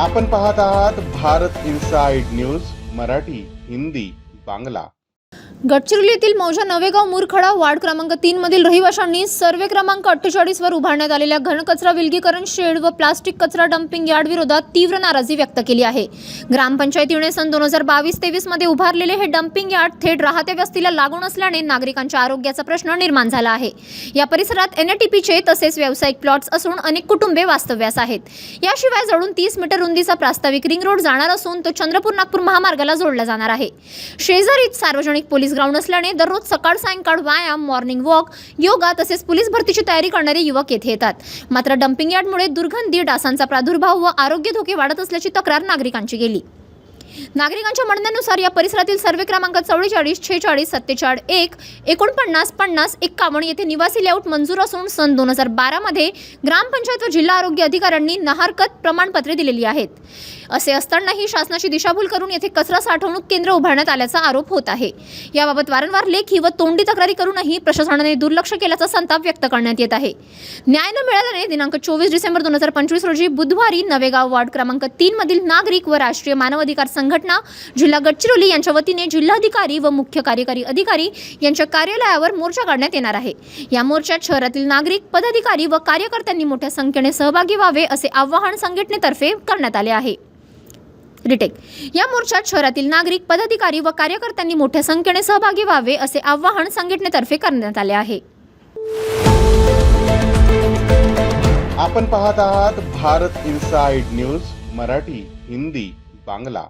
आपण पाहत आहात भारत इनसाइड न्यूज मराठी, हिंदी, बांगला। गडचिरोली येथील मौजा नवेगाव मुरखडा वार्ड क्रमांक 3 मधील रहिवाशांनी सर्वे क्रमांक 48 वर उभारण्यात आलेल्या घनकचरा विलगीकरण शेड व प्लास्टिक कचरा डंपिंग यार्ड विरोधात तीव्र नाराजी व्यक्त केली आहे। ग्रामपंचायतीने सन 2022-23 मध्ये उभारलेले हे डंपिंग यार्ड थेट राहत्या वस्तीला लागून असल्याने नागरिकांच्या आरोग्याचा प्रश्न निर्माण झाला आहे। या परिसरात एनटीपीचे तसेच व्यावसायिक प्लॉट्स असून अनेक कुटुंबे वास्तव्यास आहेत। याशिवाय जवळून 30 मीटर रुंदीचा प्रास्ताविक रिंग रोड जाणार असून तो चंद्रपूर-नागपूर महामार्गाला जोडला जाणार आहे। शेजारीच सार्वजनिक पोलीस ग्राउंड असल्याने दररोज सकाळ सायंकाळ व्यायाम, मॉर्निंग वॉक, योगा तसेच पोलीस भरतीची तयारी करणारे युवक येथे येतात। मात्र डंपिंग यार्डमुळे दुर्गंधी, डासांचा प्रादुर्भाव व आरोग्य धोके वाढत असल्याची तक्रार नागरिकांची गेली। नागरिकांच्या म्हणण्यानुसार या परिसरातील सर्वे क्रमांक 44, 46, 77, 1, 49, 50, 51 येथे निवासी लेआउट मंजूर असून सन 2012 मध्ये ग्रामपंचायत व जिल्हा आरोग्य अधिकाऱ्यांनी नहारकत प्रमाणपत्रे दिलेली आहेत। असे असतानाही शासनाची दिशाभूल करून येथे कचरा साठवणूक केंद्र उभारण्यात आल्याचा आरोप होत आहे। याबाबत वारंवार लेखी व तोंडी तक्रारी करूनही प्रशासनाने दुर्लक्ष केल्याचा संताप व्यक्त करण्यात येत आहे। न्याय न मिळाल्याने दिनांक 24 डिसेंबर 2025 रोजी बुधवारी नवेगाव वार्ड क्रमांक 3 मधील नागरिक व राष्ट्रीय मानवाधिकार संघटना जिल्हा गडचिरोली यांच्या वतीने जिल्हाधिकारी व मुख्य कार्यकारी अधिकारी यांच्या कार्यालयावर मोर्चा काढण्यात येणार आहे। या मोर्चात शहरातील नागरिक, पदाधिकारी व कार्यकर्त्यांनी मोठ्या संख्येने सहभागी व्हावे असे आवाहन संघटनेतर्फे करण्यात आले आहे। रिटेक या मोर्चात शहरातील नागरिक, पदाधिकारी व कार्यकर्त्यांनी मोठ्या संख्येने सहभागी व्हावे असे आवाहन संघटनेतर्फे करण्यात आले आहे। आपण पाहत आहात भारत इनसाइड न्यूज मराठी, हिंदी, बांगला।